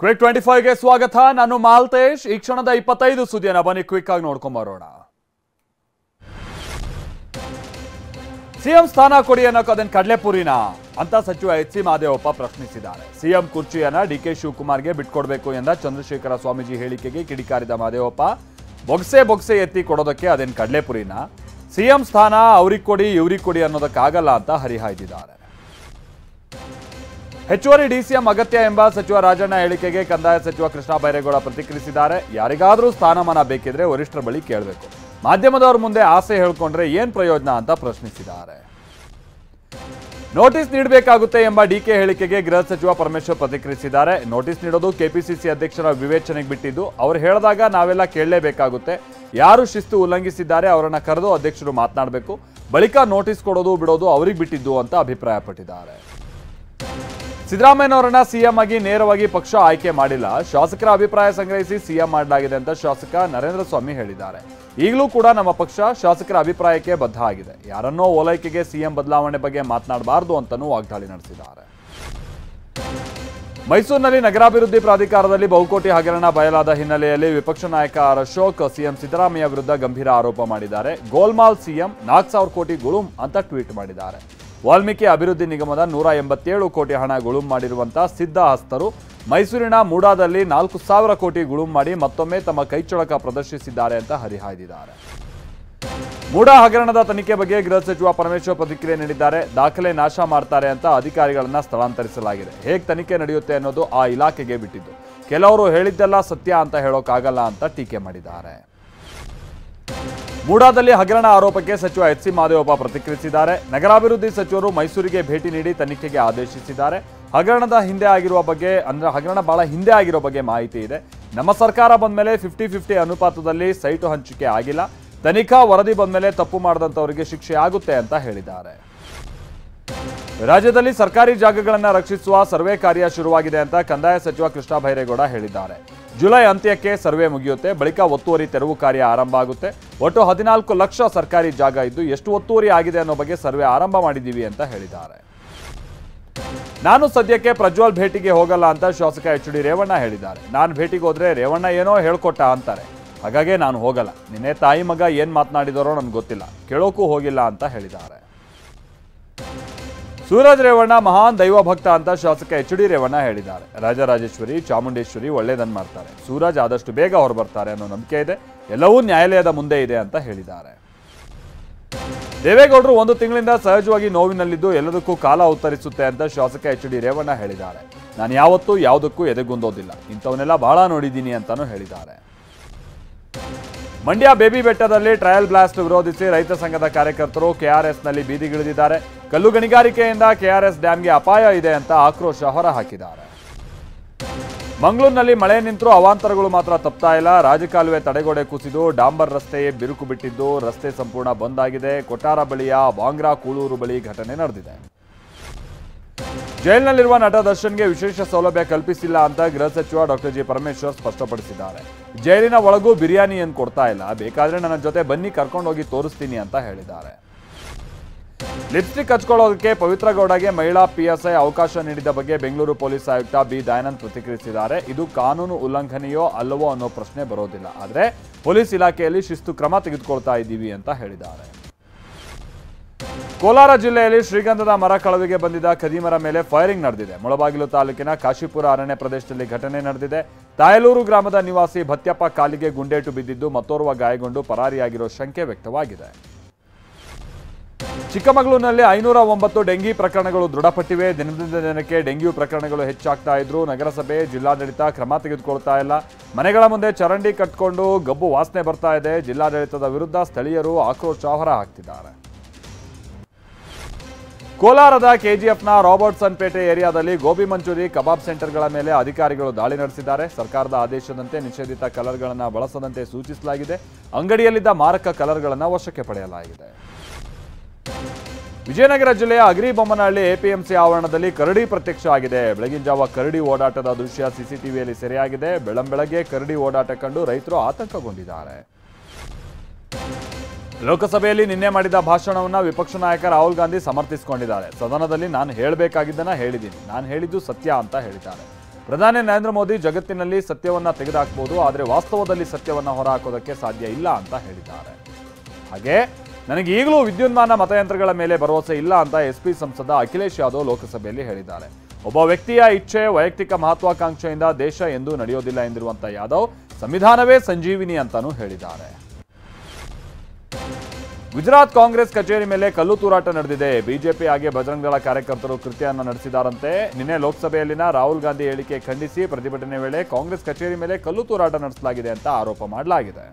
Quick 25 ಗೆ ಸ್ವಾಗತ. ನಾನು ಮಾಲ್ತೇಶ್. ಈ ಕ್ಷಣದ 25 ಸುದ್ದಿಯನ್ನು ಬನ್ನಿ ಕ್ವಿಕ್ ಆಗಿ ನೋಡ್ಕೊಂಡು ಬರೋಣ. ಸಿಎಂ ಸ್ಥಾನ ಕೊಡಿ ಅನ್ನೋಕದನ್ ಕಡಲೆಪುರಿನ ಅಂತ ಸಚಿವ ಎಚ್ ಸಿ ಮಹದೇವಪ್ಪ ಪ್ರಶ್ನಿಸಿದ್ದಾರೆ. ಸಿಎಂ ಕುರ್ಚಿಯನ್ನ ಡಿಕೆ ಶಿವಕುಮಾರ್ಗೆ ಬಿಟ್ಕೊಡ್ಬೇಕು ಎಂದ ಚಂದ್ರಶೇಖರ ಸ್ವಾಮೀಜಿ ಹೇಳಿಕೆಗೆ ಕಿಡಿಕಾರಿದ ಮಹದೇವಪ್ಪ, ಬೊಗ್ಸೆ ಎತ್ತಿ ಕೊಡೋದಕ್ಕೆ ಅದೇನ್ ಕಡಲೆಪುರಿನ? ಸಿಎಂ ಸ್ಥಾನ ಅವ್ರಿಗೆ ಕೊಡಿ ಇವ್ರಿಗೆ ಕೊಡಿ ಅನ್ನೋದಕ್ಕಾಗಲ್ಲ ಅಂತ ಹರಿಹಾಯ್ದಿದ್ದಾರೆ. ಹೆಚ್ಚುವರಿ ಡಿಸಿಎಂ ಅಗತ್ಯ ಎಂಬ ಸಚಿವ ರಾಜಣ್ಣ ಹೇಳಿಕೆಗೆ ಕಂದಾಯ ಸಚಿವ ಕೃಷ್ಣ ಬೈರೇಗೌಡ ಪ್ರತಿಕ್ರಿಯಿಸಿದ್ದಾರೆ. ಯಾರಿಗಾದರೂ ಸ್ಥಾನಮಾನ ಬೇಕಿದ್ರೆ ವರಿಷ್ಠರ ಬಳಿ ಕೇಳಬೇಕು, ಮಾಧ್ಯಮದವ್ರ ಮುಂದೆ ಆಸೆ ಹೇಳ್ಕೊಂಡ್ರೆ ಏನ್ ಪ್ರಯೋಜನ ಅಂತ ಪ್ರಶ್ನಿಸಿದ್ದಾರೆ. ನೋಟಿಸ್ ನೀಡಬೇಕಾಗುತ್ತೆ ಎಂಬ ಡಿಕೆ ಹೇಳಿಕೆಗೆ ಗೃಹ ಸಚಿವ ಪರಮೇಶ್ವರ್ ಪ್ರತಿಕ್ರಿಯಿಸಿದ್ದಾರೆ. ನೋಟಿಸ್ ನೀಡೋದು ಕೆಪಿಸಿಸಿ ಅಧ್ಯಕ್ಷರ ವಿವೇಚನೆಗೆ ಬಿಟ್ಟಿದ್ದು, ಅವ್ರು ಹೇಳಿದಾಗ ನಾವೆಲ್ಲ ಕೇಳಲೇಬೇಕಾಗುತ್ತೆ. ಯಾರು ಶಿಸ್ತು ಉಲ್ಲಂಘಿಸಿದ್ದಾರೆ ಅವರನ್ನ ಕರೆದು ಅಧ್ಯಕ್ಷರು ಮಾತನಾಡಬೇಕು, ಬಳಿಕ ನೋಟಿಸ್ ಕೊಡೋದು ಬಿಡೋದು ಅವ್ರಿಗೆ ಬಿಟ್ಟಿದ್ದು ಅಂತ ಅಭಿಪ್ರಾಯಪಟ್ಟಿದ್ದಾರೆ. ಸಿದ್ದರಾಮಯ್ಯನವರನ್ನ ಸಿಎಂ ಆಗಿ ನೇರವಾಗಿ ಪಕ್ಷ ಆಯ್ಕೆ ಮಾಡಿಲ್ಲ, ಶಾಸಕರ ಅಭಿಪ್ರಾಯ ಸಂಗ್ರಹಿಸಿ ಸಿಎಂ ಮಾಡಲಾಗಿದೆ ಅಂತ ಶಾಸಕ ನರೇಂದ್ರ ಸ್ವಾಮಿ ಹೇಳಿದ್ದಾರೆ. ಈಗಲೂ ಕೂಡ ನಮ್ಮ ಪಕ್ಷ ಶಾಸಕರ ಅಭಿಪ್ರಾಯಕ್ಕೆ ಬದ್ಧ ಆಗಿದೆ, ಯಾರನ್ನೋ ಓಲೈಕೆಗೆ ಸಿಎಂ ಬದಲಾವಣೆ ಬಗ್ಗೆ ಮಾತನಾಡಬಾರದು ಅಂತಲೂ ವಾಗ್ದಾಳಿ ನಡೆಸಿದ್ದಾರೆ. ಮೈಸೂರಿನಲ್ಲಿ ನಗರಾಭಿವೃದ್ಧಿ ಪ್ರಾಧಿಕಾರದಲ್ಲಿ ಬಹುಕೋಟಿ ಹಗರಣ ಬಯಲಾದ ಹಿನ್ನೆಲೆಯಲ್ಲಿ ವಿಪಕ್ಷ ನಾಯಕ ಅಶೋಕ್ ಸಿಎಂ ಸಿದ್ದರಾಮಯ್ಯ ವಿರುದ್ಧ ಗಂಭೀರ ಆರೋಪ ಮಾಡಿದ್ದಾರೆ. ಗೋಲ್ಮಾಲ್ ಸಿಎಂ 4,000 ಕೋಟಿ ಗುಳುಂ ಅಂತ ಟ್ವೀಟ್ ಮಾಡಿದ್ದಾರೆ. ವಾಲ್ಮೀಕಿ ಅಭಿವೃದ್ಧಿ ನಿಗಮದ 187 ಕೋಟಿ ಹಣ ಗುಳುಂ ಮಾಡಿರುವಂತಹ ಸಿದ್ಧ ಹಸ್ತರು ಮೈಸೂರಿನ ಮೂಡಾದಲ್ಲಿ 4,000 ಕೋಟಿ ಗುಳುಂ ಮಾಡಿ ಮತ್ತೊಮ್ಮೆ ತಮ್ಮ ಕೈಚಳಕ ಪ್ರದರ್ಶಿಸಿದ್ದಾರೆ ಅಂತ ಹರಿಹಾಯ್ದಿದ್ದಾರೆ. ಮೂಡಾ ಹಗರಣದ ತನಿಖೆ ಬಗ್ಗೆ ಗೃಹ ಸಚಿವ ಪರಮೇಶ್ವರ್ ಪ್ರತಿಕ್ರಿಯೆ ನೀಡಿದ್ದಾರೆ. ದಾಖಲೆ ನಾಶ ಮಾಡ್ತಾರೆ ಅಂತ ಅಧಿಕಾರಿಗಳನ್ನ ಸ್ಥಳಾಂತರಿಸಲಾಗಿದೆ. ಹೇಗೆ ತನಿಖೆ ನಡೆಯುತ್ತೆ ಅನ್ನೋದು ಆ ಇಲಾಖೆಗೆ ಬಿಟ್ಟಿದ್ದು, ಕೆಲವರು ಹೇಳಿದ್ದೆಲ್ಲ ಸತ್ಯ ಅಂತ ಹೇಳೋಕ್ಕಾಗಲ್ಲ ಅಂತ ಟೀಕೆ ಮಾಡಿದ್ದಾರೆ. ಮೂಡಾದಲ್ಲಿ ಹಗರಣ ಆರೋಪಕ್ಕೆ ಸಚಿವ ಎಚ್ ಸಿ ಮಹದೇವಪ್ಪ ಪ್ರತಿಕ್ರಿಯಿಸಿದ್ದಾರೆ. ನಗರಾಭಿವೃದ್ಧಿ ಸಚಿವರು ಮೈಸೂರಿಗೆ ಭೇಟಿ ನೀಡಿ ತನಿಖೆಗೆ ಆದೇಶಿಸಿದ್ದಾರೆ. ಹಗರಣ ಬಹಳ ಹಿಂದೆ ಆಗಿರೋ ಬಗ್ಗೆ ಮಾಹಿತಿ ಇದೆ. ನಮ್ಮ ಸರ್ಕಾರ ಬಂದ ಮೇಲೆ 50-50 ಅನುಪಾತದಲ್ಲಿ ಸೈಟು ಹಂಚಿಕೆ ಆಗಿಲ್ಲ. ತನಿಖಾ ವರದಿ ಬಂದ ಮೇಲೆ ತಪ್ಪು ಮಾಡಿದಂಥವರಿಗೆ ಶಿಕ್ಷೆ ಆಗುತ್ತೆ ಅಂತ ಹೇಳಿದ್ದಾರೆ. ರಾಜ್ಯದಲ್ಲಿ ಸರ್ಕಾರಿ ಜಾಗಗಳನ್ನು ರಕ್ಷಿಸುವ ಸರ್ವೆ ಕಾರ್ಯ ಶುರುವಾಗಿದೆ ಅಂತ ಕಂದಾಯ ಸಚಿವ ಕೃಷ್ಣ ಬೈರೇಗೌಡ ಹೇಳಿದ್ದಾರೆ. ಜುಲೈ ಅಂತ್ಯಕ್ಕೆ ಸರ್ವೆ ಮುಗಿಯುತ್ತೆ, ಬಳಿಕ ಒತ್ತುವರಿ ತೆರವು ಕಾರ್ಯ ಆರಂಭ ಆಗುತ್ತೆ. ಒಟ್ಟು 14 ಲಕ್ಷ ಸರ್ಕಾರಿ ಜಾಗ ಇದ್ದು ಎಷ್ಟು ಒತ್ತುವರಿ ಆಗಿದೆ ಅನ್ನೋ ಬಗ್ಗೆ ಸರ್ವೆ ಆರಂಭ ಮಾಡಿದ್ದೀವಿ ಅಂತ ಹೇಳಿದ್ದಾರೆ. ನಾನು ಸದ್ಯಕ್ಕೆ ಪ್ರಜ್ವಲ್ ಭೇಟಿಗೆ ಹೋಗಲ್ಲ ಅಂತ ಶಾಸಕ ಎಚ್ ಡಿ ರೇವಣ್ಣ ಹೇಳಿದ್ದಾರೆ. ನಾನು ಭೇಟಿಗೆ ಹೋದ್ರೆ ರೇವಣ್ಣ ಏನೋ ಹೇಳ್ಕೊಟ್ಟ ಅಂತಾರೆ, ಹಾಗಾಗಿ ನಾನು ಹೋಗಲ್ಲ. ನಿನ್ನೆ ತಾಯಿ ಮಗ ಏನ್ ಮಾತನಾಡಿದಾರೋ ನನ್ಗೆ ಗೊತ್ತಿಲ್ಲ, ಕೇಳೋಕ್ಕೂ ಹೋಗಿಲ್ಲ ಅಂತ ಹೇಳಿದ್ದಾರೆ. ಸೂರಜ್ ರೇವಣ್ಣ ಮಹಾನ್ ದೈವ ಭಕ್ತ ಅಂತ ಶಾಸಕ ಎಚ್ ಡಿ ರೇವಣ್ಣ ಹೇಳಿದ್ದಾರೆ. ರಾಜರಾಜೇಶ್ವರಿ ಚಾಮುಂಡೇಶ್ವರಿ ಒಳ್ಳೇದನ್ನು ಮಾಡ್ತಾರೆ, ಸೂರಜ್ ಆದಷ್ಟು ಬೇಗ ಹೊರಬರ್ತಾರೆ ಅನ್ನೋ ನಂಬಿಕೆ ಇದೆ, ಎಲ್ಲವೂ ನ್ಯಾಯಾಲಯದ ಮುಂದೆ ಇದೆ ಅಂತ ಹೇಳಿದ್ದಾರೆ. ದೇವೇಗೌಡರು 1 ತಿಂಗಳಿಂದ ಸಹಜವಾಗಿ ನೋವಿನಲ್ಲಿದ್ದು ಎಲ್ಲದಕ್ಕೂ ಕಾಲ ಉತ್ತರಿಸುತ್ತೆ ಅಂತ ಶಾಸಕ ಎಚ್ ಡಿ ರೇವಣ್ಣ ಹೇಳಿದ್ದಾರೆ. ನಾನು ಯಾವತ್ತೂ ಯಾವುದಕ್ಕೂ ಎದೆಗುಂದೋದಿಲ್ಲ, ಇಂಥವನ್ನೆಲ್ಲ ಬಹಳ ನೋಡಿದ್ದೀನಿ ಅಂತಾನೂ ಹೇಳಿದ್ದಾರೆ. ಮಂಡ್ಯ ಬೇಬಿ ಬೆಟ್ಟದಲ್ಲಿ ಟ್ರಯಲ್ ಬ್ಲಾಸ್ಟ್ ವಿರೋಧಿಸಿ ರೈತ ಸಂಘದ ಕಾರ್ಯಕರ್ತರು ಕೆಆರ್ಎಸ್ನಲ್ಲಿ ಬೀದಿಗಿಳಿದಿದ್ದಾರೆ. ಕಲ್ಲು ಗಣಿಗಾರಿಕೆಯಿಂದ ಕೆಆರ್ಎಸ್ ಡ್ಯಾಂಗೆ ಅಪಾಯ ಇದೆ ಅಂತ ಆಕ್ರೋಶ ಹೊರಹಾಕಿದ್ದಾರೆ. ಮಂಗಳೂರಿನಲ್ಲಿ ಮಳೆ ನಿಂತರೂ ಅವಾಂತರಗಳು ಮಾತ್ರ ತಪ್ತಾ ಇಲ್ಲ. ರಾಜಕಾಲುವೆ ತಡೆಗೋಡೆ ಕುಸಿದು ಡಾಂಬರ್ ರಸ್ತೆ ಬಿರುಕು ಬಿಟ್ಟಿದ್ದು ರಸ್ತೆ ಸಂಪೂರ್ಣ ಬಂದ್ ಆಗಿದೆ. ಕೊಟ್ಟಾರ ಬಳಿಯ ಬಾಂಗ್ರಾ ಕೂಳೂರು ಬಳಿ ಘಟನೆ ನಡೆದಿದೆ. ಜೈಲಿನಲ್ಲಿರುವ ನಟ ದರ್ಶನ್ಗೆ ವಿಶೇಷ ಸೌಲಭ್ಯ ಕಲ್ಪಿಸಿಲ್ಲ ಅಂತ ಗೃಹ ಸಚಿವ ಡಾಕ್ಟರ್ ಜಿ ಪರಮೇಶ್ವರ್ ಸ್ಪಷ್ಟಪಡಿಸಿದ್ದಾರೆ. ಜೈಲಿನ ಒಳಗೂ ಬಿರಿಯಾನಿಯನ್ನು ಕೊಡ್ತಾ ಇಲ್ಲ, ಬೇಕಾದ್ರೆ ನನ್ನ ಜೊತೆ ಬನ್ನಿ ಕರ್ಕೊಂಡೋಗಿ ತೋರಿಸ್ತೀನಿ ಅಂತ ಹೇಳಿದ್ದಾರೆ. ಲಿಪ್ಸ್ಟಿಕ್ ಹಚ್ಕೊಳ್ಳೋದಕ್ಕೆ ಪವಿತ್ರ ಗೌಡಗೆ ಮಹಿಳಾ ಪಿಎಸ್ಐ ಅವಕಾಶ ನೀಡಿದ ಬಗ್ಗೆ ಬೆಂಗಳೂರು ಪೊಲೀಸ್ ಆಯುಕ್ತ ಬಿ ದಯಾನಂದ್ ಪ್ರತಿಕ್ರಿಯಿಸಿದ್ದಾರೆ. ಇದು ಕಾನೂನು ಉಲ್ಲಂಘನೆಯೋ ಅಲ್ಲವೋ ಅನ್ನೋ ಪ್ರಶ್ನೆ ಬರೋದಿಲ್ಲ, ಆದರೆ ಪೊಲೀಸ್ ಇಲಾಖೆಯಲ್ಲಿ ಶಿಸ್ತು ಕ್ರಮ ತೆಗೆದುಕೊಳ್ತಾ ಇದ್ದೀವಿ ಅಂತ ಹೇಳಿದ್ದಾರೆ. ಕೋಲಾರ ಜಿಲ್ಲೆಯಲ್ಲಿ ಶ್ರೀಗಂಧದ ಮರ ಕಳವಿಗೆ ಬಂದಿದ್ದ ಖದೀಮರ ಮೇಲೆ ಫೈರಿಂಗ್ ನಡೆದಿದೆ. ಮುಳಬಾಗಿಲು ತಾಲೂಕಿನ ಕಾಶಿಪುರ ಅರಣ್ಯ ಪ್ರದೇಶದಲ್ಲಿ ಘಟನೆ ನಡೆದಿದೆ. ತಾಯಲೂರು ಗ್ರಾಮದ ನಿವಾಸಿ ಭತ್ಯಪ್ಪ ಕಾಲಿಗೆ ಗುಂಡೇಟು ಬಿದ್ದಿದ್ದು ಮತ್ತೋರ್ವ ಗಾಯಗೊಂಡು ಪರಾರಿಯಾಗಿರೋ ಶಂಕೆ ವ್ಯಕ್ತವಾಗಿದೆ. ಚಿಕ್ಕಮಗಳೂರಿನಲ್ಲಿ 509 ಡೆಂಗಿ ಪ್ರಕರಣಗಳು ದೃಢಪಟ್ಟಿವೆ. ದಿನದಿಂದ ದಿನಕ್ಕೆ ಡೆಂಗ್ಯೂ ಪ್ರಕರಣಗಳು ಹೆಚ್ಚಾಗ್ತಾ ಇದ್ರು. ನಗರಸಭೆ ಜಿಲ್ಲಾಡಳಿತ ಕ್ರಮ ತೆಗೆದುಕೊಳ್ತಾ ಇಲ್ಲ. ಮನೆಗಳ ಮುಂದೆ ಚರಂಡಿ ಕಟ್ಕೊಂಡು ಗಬ್ಬು ವಾಸನೆ ಬರ್ತಾ ಇದೆ. ಜಿಲ್ಲಾಡಳಿತದ ವಿರುದ್ಧ ಸ್ಥಳೀಯರು ಆಕ್ರೋಶ ಹೊರಹಾಕ್ತಿದ್ದಾರೆ. ಕೋಲಾರದ ಕೆಜಿಎಫ್ನ ರಾಬರ್ಟ್ಸನ್ ಪೇಟೆ ಏರಿಯಾದಲ್ಲಿ ಗೋಬಿ ಮಂಚೂರಿ ಕಬಾಬ್ ಸೆಂಟರ್ಗಳ ಮೇಲೆ ಅಧಿಕಾರಿಗಳು ದಾಳಿ ನಡೆಸಿದ್ದಾರೆ. ಸರ್ಕಾರದ ಆದೇಶದಂತೆ ನಿಷೇಧಿತ ಕಲರ್ಗಳನ್ನು ಬಳಸದಂತೆ ಸೂಚಿಸಲಾಗಿದೆ. ಅಂಗಡಿಯಲ್ಲಿದ್ದ ಮಾರಕ ಕಲರ್ಗಳನ್ನು ವಶಕ್ಕೆ ಪಡೆಯಲಾಗಿದೆ. ವಿಜಯನಗರ ಜಿಲ್ಲೆಯ ಅಗ್ರಿಬೊಮ್ಮನಹಳ್ಳಿ ಎಪಿಎಂಸಿ ಆವರಣದಲ್ಲಿ ಕರಡಿ ಪ್ರತ್ಯಕ್ಷ ಆಗಿದೆ. ಬೆಳಗಿನ ಜಾವ ಕರಡಿ ಓಡಾಟದ ದೃಶ್ಯ ಸಿಸಿಟಿವಿಯಲ್ಲಿ ಸೆರೆಯಾಗಿದೆ. ಬೆಳಂಬೆಳಗ್ಗೆ ಕರಡಿ ಓಡಾಟ ಕಂಡು ರೈತರು ಆತಂಕಗೊಂಡಿದ್ದಾರೆ. ಲೋಕಸಭೆಯಲ್ಲಿ ನಿನ್ನೆ ಮಾಡಿದ ಭಾಷಣವನ್ನು ವಿಪಕ್ಷ ನಾಯಕ ರಾಹುಲ್ ಗಾಂಧಿ ಸಮರ್ಥಿಸಿಕೊಂಡಿದ್ದಾರೆ. ಸದನದಲ್ಲಿ ನಾನು ಹೇಳಬೇಕಾಗಿದ್ದನ್ನ ಹೇಳಿದ್ದೀನಿ, ನಾನು ಹೇಳಿದ್ದು ಸತ್ಯ ಅಂತ ಹೇಳಿದ್ದಾರೆ. ಪ್ರಧಾನಿ ನರೇಂದ್ರ ಮೋದಿ ಜಗತ್ತಿನಲ್ಲಿ ಸತ್ಯವನ್ನ ತೆಗೆದುಹಾಕಬಹುದು, ಆದರೆ ವಾಸ್ತವದಲ್ಲಿ ಸತ್ಯವನ್ನ ಹೊರಹಾಕೋದಕ್ಕೆ ಸಾಧ್ಯ ಇಲ್ಲ ಅಂತ ಹೇಳಿದ್ದಾರೆ. ಹಾಗೆ ನನಗೆ ಈಗಲೂ ವಿದ್ಯುನ್ಮಾನ ಮತಯಂತ್ರಗಳ ಮೇಲೆ ಭರವಸೆ ಇಲ್ಲ ಅಂತ ಎಸ್ಪಿ ಸಂಸದ ಅಖಿಲೇಶ್ ಯಾದವ್ ಲೋಕಸಭೆಯಲ್ಲಿ ಹೇಳಿದ್ದಾರೆ. ಒಬ್ಬ ವ್ಯಕ್ತಿಯ ಇಚ್ಛೆ, ವೈಯಕ್ತಿಕ ಮಹತ್ವಾಕಾಂಕ್ಷೆಯಿಂದ ದೇಶ ಎಂದೂ ನಡೆಯೋದಿಲ್ಲ ಎಂದಿರುವಂತ ಯಾದವ್ ಸಂವಿಧಾನವೇ ಸಂಜೀವಿನಿ ಅಂತಾನೂ ಹೇಳಿದ್ದಾರೆ. ಗುಜರಾತ್ ಕಾಂಗ್ರೆಸ್ ಕಚೇರಿ ಮೇಲೆ ಕಲ್ಲು ತೂರಾಟ ನಡೆದಿದೆ. ಬಿಜೆಪಿ ಹಾಗೆ ಬಜರಂಗ ದಳ ಕಾರ್ಯಕರ್ತರು ಕೃತ್ಯವನ್ನು ನಡೆಸಿದಾರಂತೆ. ನಿನ್ನೆ ಲೋಕಸಭೆಯಲ್ಲಿನ ರಾಹುಲ್ ಗಾಂಧಿ ಹೇಳಿಕೆ ಖಂಡಿಸಿ ಪ್ರತಿಭಟನೆ ವೇಳೆ ಕಾಂಗ್ರೆಸ್ ಕಚೇರಿ ಮೇಲೆ ಕಲ್ಲು ತೂರಾಟ ನಡೆಸಲಾಗಿದೆ ಅಂತ ಆರೋಪ ಮಾಡಲಾಗಿದೆ.